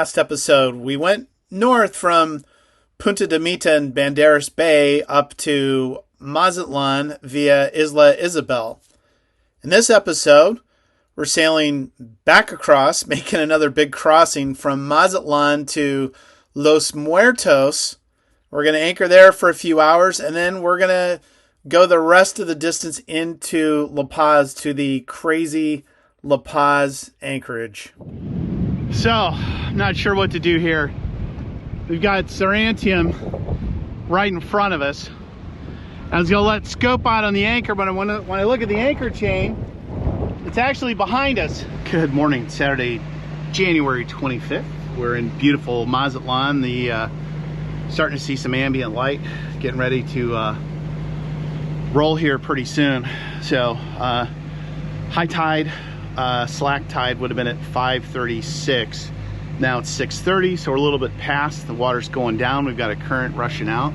last episode, we went north from Punta de Mita and Banderas Bay up to Mazatlan via Isla Isabel. In this episode, we're sailing back across, making another big crossing from Mazatlan to Los Muertos. We're going to anchor there for a few hours, and then we're going to go the rest of the distance into La Paz to the crazy La Paz anchorage. So, I'm not sure what to do here. We've got Sarantium right in front of us. I was going to let scope out on the anchor, but when I look at the anchor chain, it's actually behind us. Good morning, Saturday, January 25th. We're in beautiful Mazatlan. Starting to see some ambient light, getting ready to roll here pretty soon. So, high tide, slack tide would have been at 5:36. Now it's 6:30, so we're a little bit past. The water's going down. We've got a current rushing out.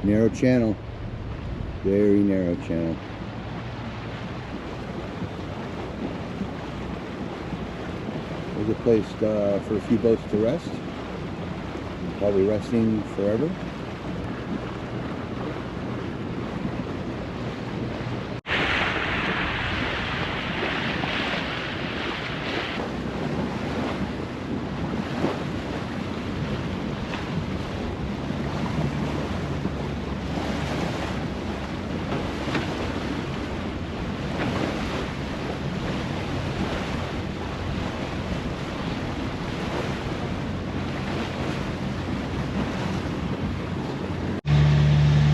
Narrow channel, very narrow channel. There's a place for a few boats to rest. Probably resting forever.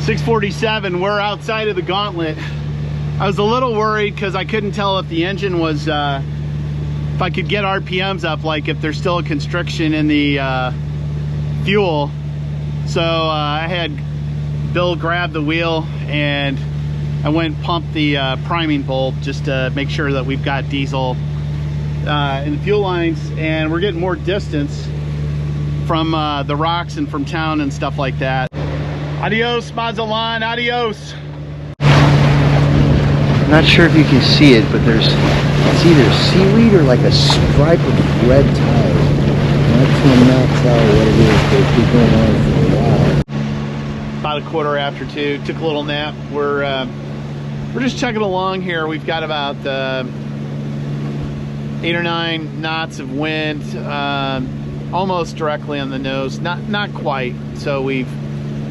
.647, we're outside of the gauntlet. I was a little worried because I couldn't tell if the engine was, if I could get RPMs up, like if there's still a constriction in the fuel. So I had Bill grab the wheel and I went and pumped the priming bulb just to make sure that we've got diesel in the fuel lines, and we're getting more distance from the rocks and from town and stuff like that. Adios, Mazatlan, adios. I'm not sure if you can see it, but it's either seaweed or like a stripe of red tide. Not to max out what it is, but it's been going on for a while. About 2:15, took a little nap. We're just chugging along here. We've got about 8 or 9 knots of wind, almost directly on the nose. Not quite. So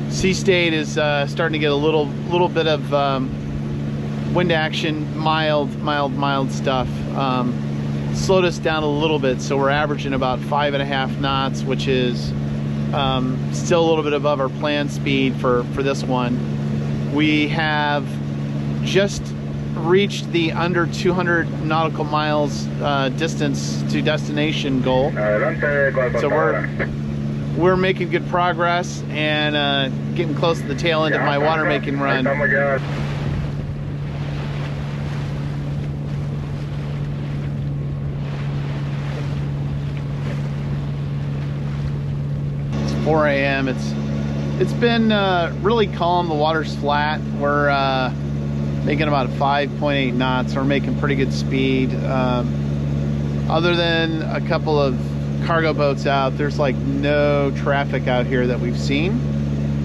sea state is starting to get a little bit of wind action, mild stuff. Slowed us down a little bit, so we're averaging about 5.5 knots, which is still a little bit above our planned speed for this one. We have just reached the under 200 nautical miles distance to destination goal. So we're making good progress and getting close to the tail end of my water making run. It's 4 a.m. It's been really calm. The water's flat. We're making about 5.8 knots. We're making pretty good speed. Other than a couple of cargo boats out, there's like no traffic out here that we've seen.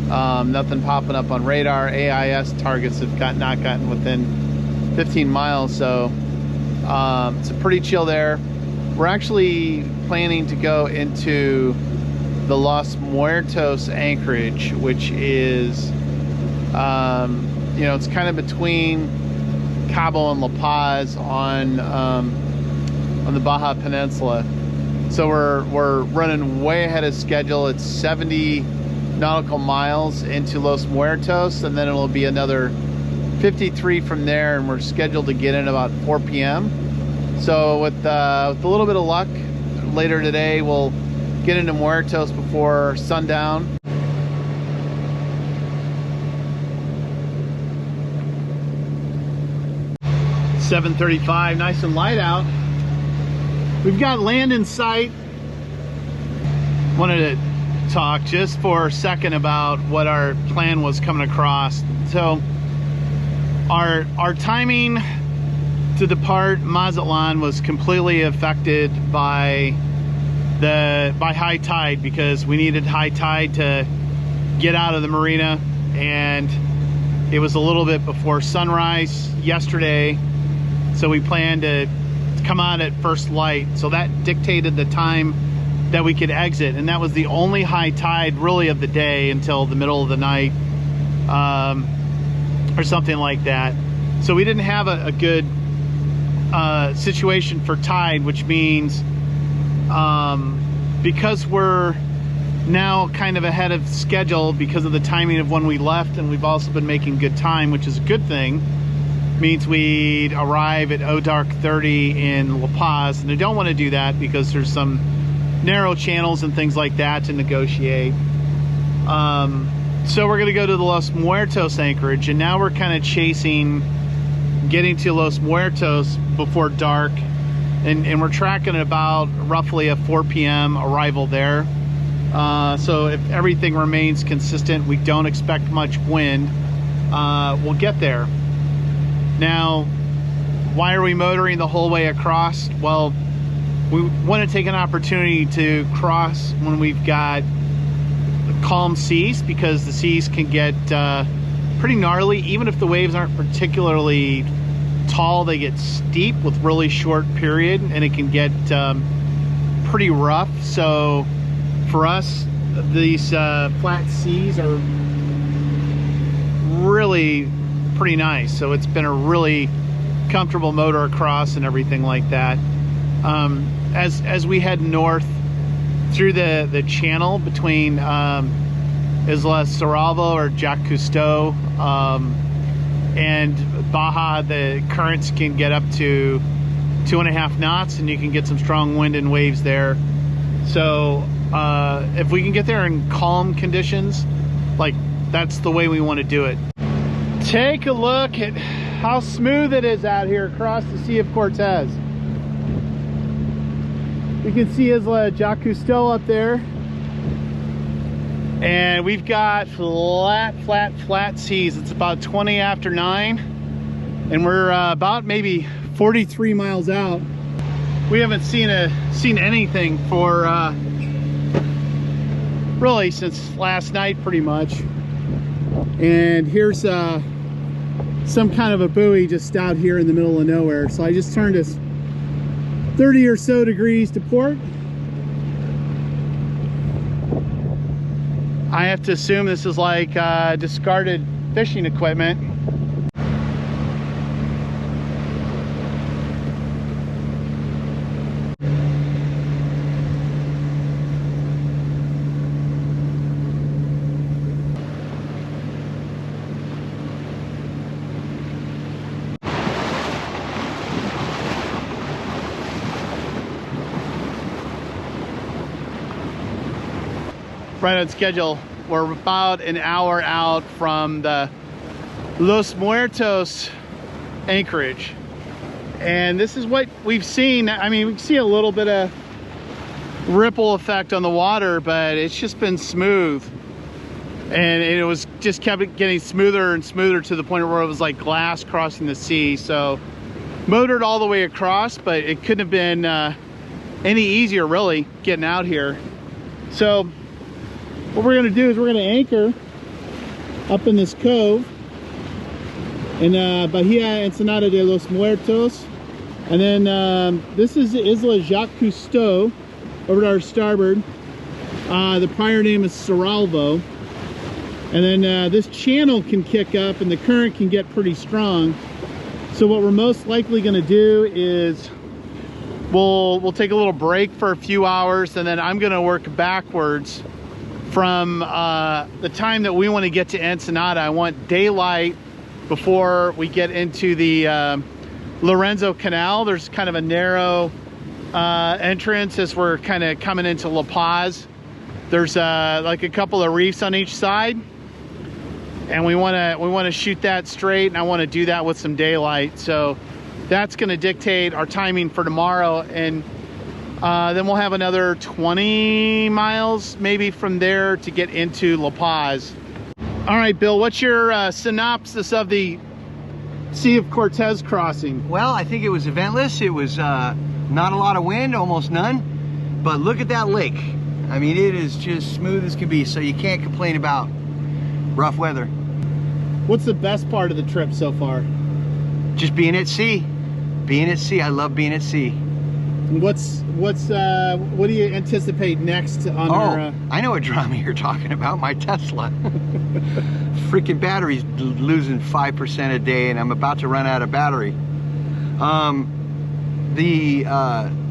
Nothing popping up on radar. AIS targets have not gotten within 15 miles, so it's pretty chill there. We're actually planning to go into the Los Muertos anchorage, which is it's kind of between Cabo and La Paz on the Baja Peninsula. So we're running way ahead of schedule. It's 70 nautical miles into Los Muertos, and then it'll be another 53 from there, and we're scheduled to get in about 4 p.m. So with a little bit of luck, later today we'll get into Muertos before sundown. "7:35, nice and light out. We've got land in sight." Wanted to talk just for a second about what our plan was coming across. So our timing to depart Mazatlan was completely affected by high tide, because we needed high tide to get out of the marina, and it was a little bit before sunrise yesterday, so we planned to come out at first light. So that dictated the time that we could exit, and that was the only high tide really of the day until the middle of the night, or something like that. So we didn't have a good situation for tide, which means because we're now kind of ahead of schedule because of the timing of when we left, and we've also been making good time, which is a good thing, means we'd arrive at dark 30 in La Paz, and I don't want to do that because there's some narrow channels and things like that to negotiate. So we're going to go to the Los Muertos anchorage, and now we're kind of chasing getting to Los Muertos before dark, and we're tracking about roughly a 4 p.m. arrival there. So if everything remains consistent, we don't expect much wind, we'll get there. Now, why are we motoring the whole way across? Well, we want to take an opportunity to cross when we've got calm seas, because the seas can get pretty gnarly. Even if the waves aren't particularly tall, they get steep with really short period, and it can get pretty rough. So for us, these flat seas are really pretty nice. So it's been a really comfortable motor across and everything like that. As we head north through the channel between Isla Cerralvo or Jacques Cousteau and Baja, the currents can get up to 2.5 knots, and you can get some strong wind and waves there. So if we can get there in calm conditions, like, that's the way we want to do it. Take a look at how smooth it is out here across the Sea of Cortez. You can see Isla Jacques Cousteau up there, and we've got flat seas. It's about 20 after 9, and we're about maybe 43 miles out. We haven't seen anything for really since last night, pretty much. And here's some kind of a buoy just out here in the middle of nowhere. So I just turned us 30 or so degrees to port. I have to assume this is like discarded fishing equipment. Right on schedule. We're about an hour out from the Los Muertos anchorage, and this is what we've seen. I mean, we can see a little bit of ripple effect on the water, but it's just been smooth, and it was just kept getting smoother and smoother to the point where it was like glass crossing the sea. So motored all the way across, but it couldn't have been any easier really getting out here. So what we're going to do is we're going to anchor up in this cove in Bahia Ensenada de los Muertos, and then this is Isla Jacques Cousteau over to our starboard. The prior name is Cerralvo, and then this channel can kick up and the current can get pretty strong. So what we're most likely going to do is we'll take a little break for a few hours, and then I'm going to work backwards from the time that we want to get to Ensenada. I want daylight before we get into the Lorenzo Canal. There's kind of a narrow entrance as we're kind of coming into La Paz. There's like a couple of reefs on each side, and we want to shoot that straight, and I want to do that with some daylight. So that's going to dictate our timing for tomorrow, and then we'll have another 20 miles maybe from there to get into La Paz. All right, Bill, what's your synopsis of the Sea of Cortez crossing? Well, I think it was eventless. It was not a lot of wind, almost none. But look at that lake. I mean, it is just smooth as can be, so you can't complain about rough weather. What's the best part of the trip so far? Just being at sea. Being at sea. I love being at sea. What do you anticipate next on our... I know what drama you're talking about. My Tesla. Freaking battery's losing 5% a day, and I'm about to run out of battery.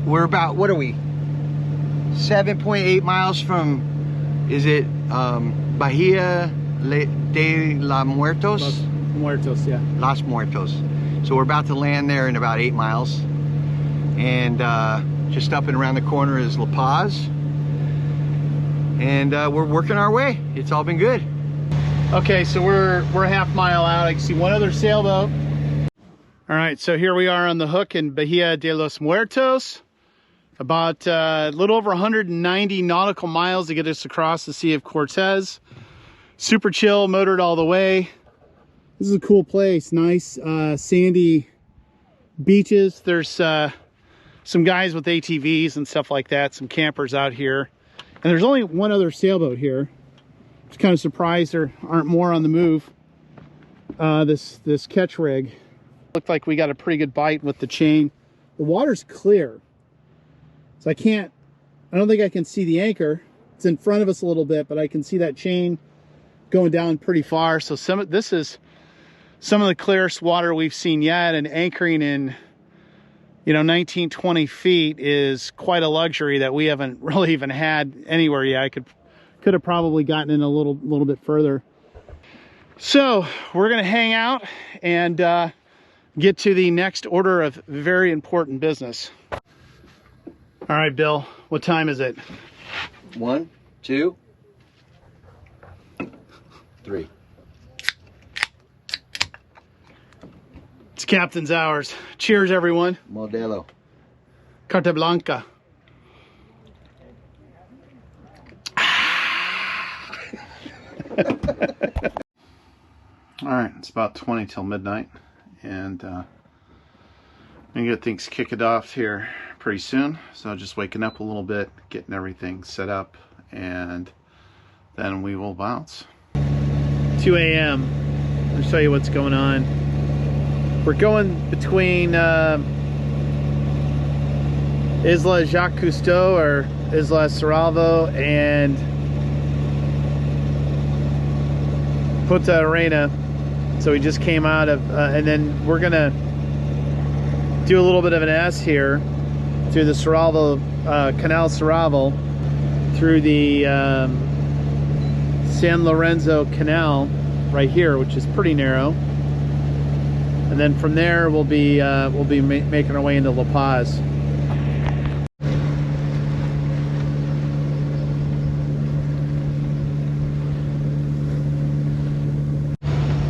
We're about, what are we? 7.8 miles from, is it Bahia de Los Muertos? Los Muertos, yeah. Los Muertos. So we're about to land there in about 8 miles. And just up and around the corner is La Paz. And we're working our way. It's all been good. Okay, so we're a half mile out. I can see one other sailboat. All right, so here we are on the hook in Bahia de los Muertos. About a little over 190 nautical miles to get us across the Sea of Cortez. Super chill, motored all the way. This is a cool place. Nice sandy beaches. There's some guys with ATVs and stuff like that, some campers out here. And there's only one other sailboat here. I was kind of surprised there aren't more on the move. This catch rig. Looked like we got a pretty good bite with the chain. The water's clear. So I don't think I can see the anchor. It's in front of us a little bit, but I can see that chain going down pretty far. So this is some of the clearest water we've seen yet, and anchoring in, 19, 20 feet is quite a luxury that we haven't really even had anywhere yet. I could have probably gotten in a little bit further. So we're gonna hang out and get to the next order of very important business. All right, Bill, what time is it? 1, 2, 3. It's captain's hours. Cheers, everyone. Modelo. Carta Blanca. All right, it's about 20 till midnight, and I'm gonna get things kicked off here pretty soon. So just waking up a little bit, getting everything set up, and then we will bounce. 2 a.m. I'll show you what's going on. We're going between Isla Jacques Cousteau or Isla Cerralvo and Punta Arena. So we just came out of, and then we're gonna do a little bit of an S here through the Cerralvo, Canal Cerralvo, through the San Lorenzo Canal right here, which is pretty narrow. And then from there we'll be making our way into La Paz.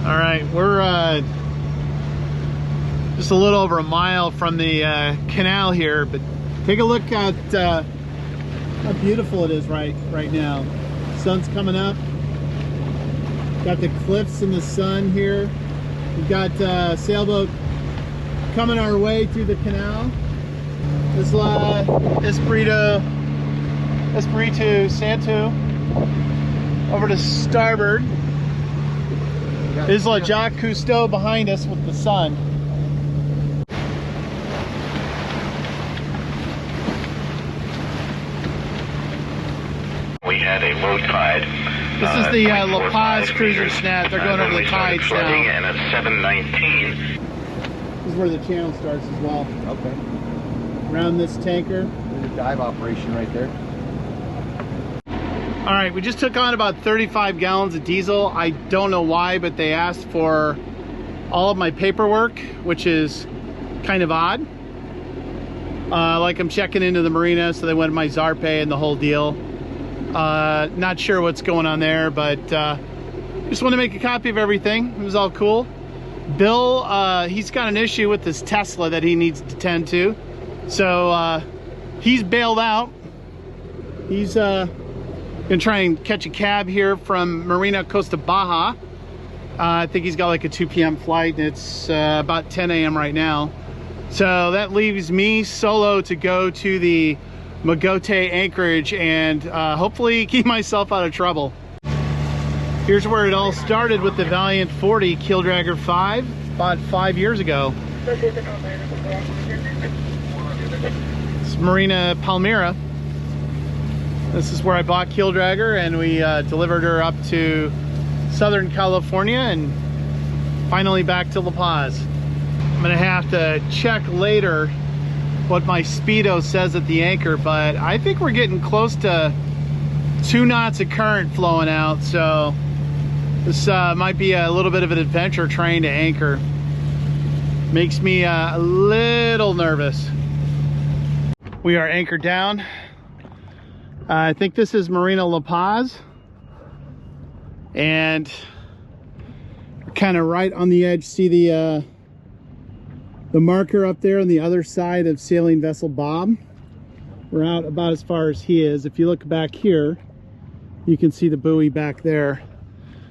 All right, we're just a little over a mile from the canal here, but take a look at how beautiful it is right now. Sun's coming up. Got the cliffs in the sun here. We've got a sailboat coming our way through the canal. Isla Espiritu Santo over to starboard. Isla Jacques Cousteau behind us with the sun. We had a low tide. This is the La Paz cruiser snap. They're going over the tides now. And at 7:19. This is where the channel starts as well. Okay. Around this tanker. There's a dive operation right there. All right, we just took on about 35 gallons of diesel. I don't know why, but they asked for all of my paperwork, which is kind of odd. Like I'm checking into the marina, so they went to my Zarpe and the whole deal. Not sure what's going on there, but just want to make a copy of everything. It was all cool. Bill, he's got an issue with this Tesla that he needs to tend to. So he's bailed out. He's gonna try and catch a cab here from Marina Costa Baja. I think he's got like a 2 p.m. flight, and it's about 10 a.m. right now. So that leaves me solo to go to the Mogote anchorage and hopefully keep myself out of trouble. Here's where it all started with the Valiant 40 Keel Dragger 5, bought 5 years ago. It's Marina Palmyra. This is where I bought Keel Dragger, and we delivered her up to Southern California and finally back to La Paz. I'm gonna have to check later what my speedo says at the anchor, but I think we're getting close to 2 knots of current flowing out, so this might be a little bit of an adventure trying to anchor. Makes me a little nervous. We are anchored down. I think this is Marina La Paz, and we're kind of right on the edge. See the marker up there on the other side of sailing vessel Bob. We're out about as far as he is. If you look back here, you can see the buoy back there.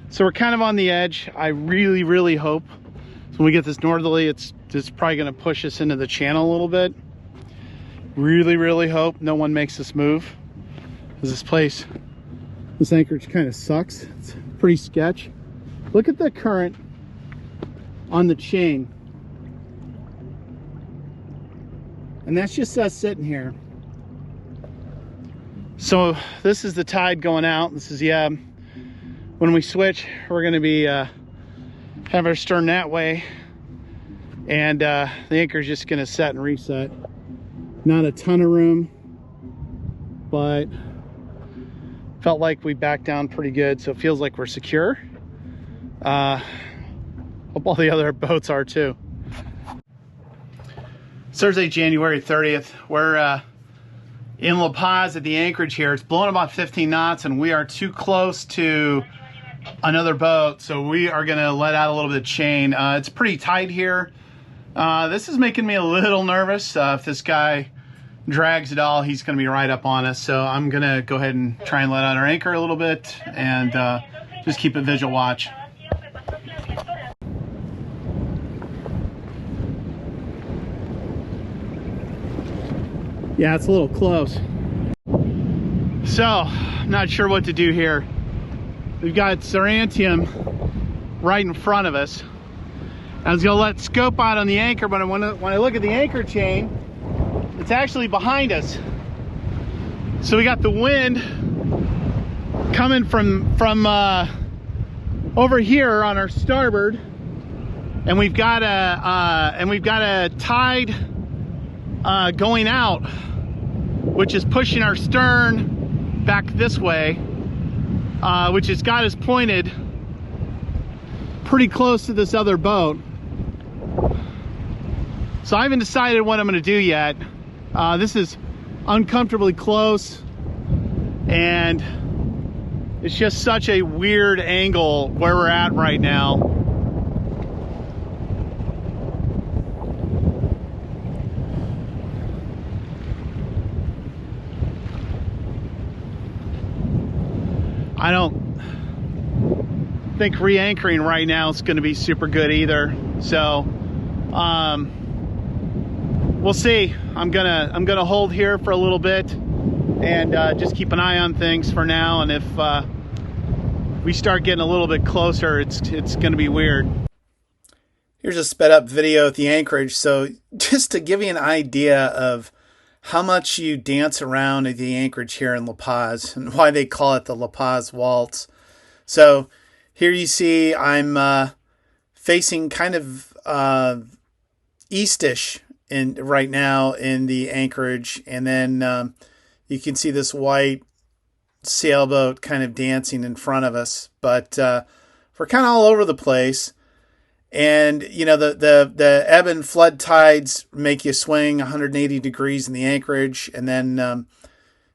So we're kind of on the edge. I really hope so when we get this northerly, it's probably going to push us into the channel a little bit. Really hope no one makes this move, because this anchorage kind of sucks. It's pretty sketch. Look at the current on the chain. And that's just us sitting here. So this is the tide going out. This is, yeah, when we switch, we're going to be have our stern that way, and the anchor is just going to set and reset. Not a ton of room, but felt like we backed down pretty good, so it feels like we're secure. Hope all the other boats are too. It's Thursday, January 30th. We're in La Paz at the anchorage here. It's blowing about 15 knots, and we are too close to another boat, so we are gonna let out a little bit of chain. It's pretty tight here. This is making me a little nervous. If this guy drags at all, he's gonna be right up on us, so I'm gonna go ahead and try and let out our anchor a little bit and just keep a visual watch. Yeah, it's a little close. So, I'm not sure what to do here. We've got Serantium right in front of us. I was gonna let scope out on the anchor, but when I look at the anchor chain, it's actually behind us. So we got the wind coming from over here on our starboard, and we've got a tide going out, which is pushing our stern back this way, which has got us pointed pretty close to this other boat. So I haven't decided what I'm going to do yet. This is uncomfortably close, and it's just such a weird angle where we're at right now. I don't think re-anchoring right now is going to be super good either. So we'll see. I'm gonna hold here for a little bit and just keep an eye on things for now. And if we start getting a little bit closer, it's gonna be weird. Here's a sped up video at the anchorage. So just to give you an idea of how much you dance around at the anchorage here in La Paz and why they call it the La Paz Waltz. So here you see I'm facing kind of eastish right now in the anchorage, and then you can see this white sailboat kind of dancing in front of us, but we're kind of all over the place. And, you know, the ebb and flood tides make you swing 180 degrees in the anchorage. And then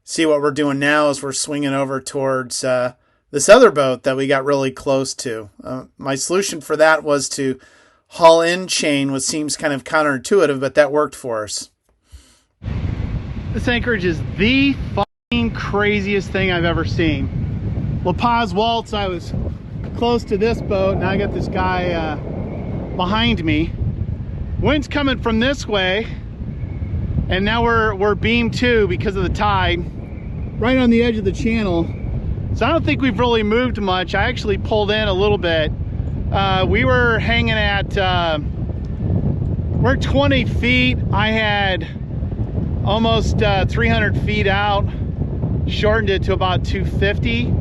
see what we're doing now is we're swinging over towards this other boat that we got really close to. My solution for that was to haul in chain, which seems kind of counterintuitive, but that worked for us. This anchorage is the fucking craziest thing I've ever seen. La Paz Walt, I was close to this boat. Now I got this guy behind me. Wind's coming from this way, and now we're beam two because of the tide, right on the edge of the channel. So I don't think we've really moved much. I actually pulled in a little bit. We were hanging at, we're 20 feet. I had almost 300 feet out, shortened it to about 250.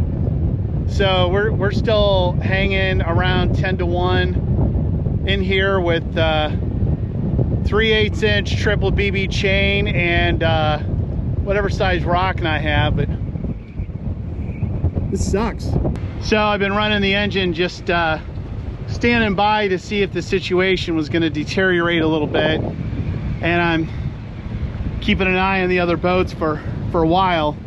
So we're still hanging around 10 to 1 in here with 3/8 inch triple BB chain and whatever size rocking I have, but this sucks. So I've been running the engine, just standing by to see if the situation was going to deteriorate a little bit, and I'm keeping an eye on the other boats for a while.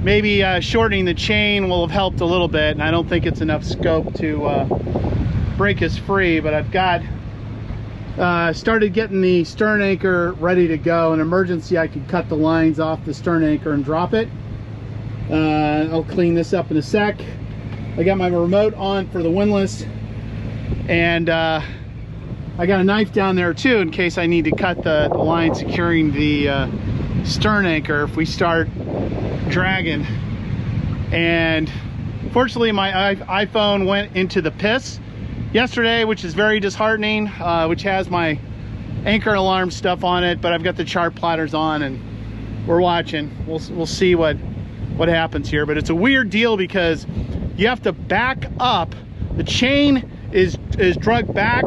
Maybe shortening the chain will have helped a little bit, and I don't think it's enough scope to break us free, but I've got started getting the stern anchor ready to go. In emergency, I could cut the lines off the stern anchor and drop it. I'll clean this up in a sec. I got my remote on for the windlass, and I got a knife down there too in case I need to cut the line securing the stern anchor if we start dragging. And fortunately my iPhone went into the piss yesterday, which is very disheartening, which has my anchor alarm stuff on it, but I've got the chart plotters on and we're watching. We'll see what happens here. But it's a weird deal because you have to back up. The chain is dragged back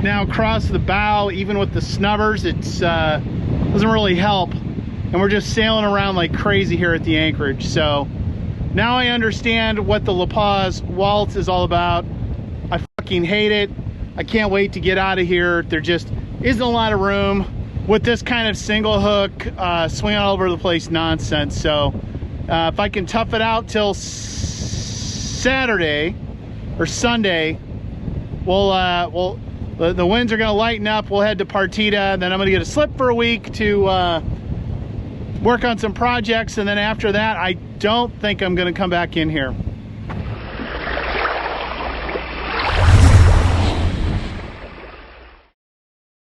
now across the bow. Even with the snubbers, it's doesn't really help, and we're just sailing around like crazy here at the anchorage. So now I understand what the La Paz Walt is all about. I fucking hate it. I can't wait to get out of here. There just isn't a lot of room with this kind of single hook swinging all over the place nonsense. So if I can tough it out till Saturday or Sunday, the winds are going to lighten up. We'll head to Partida, then I'm going to get a slip for a week to work on some projects, and then after that I don't think I'm going to come back in here.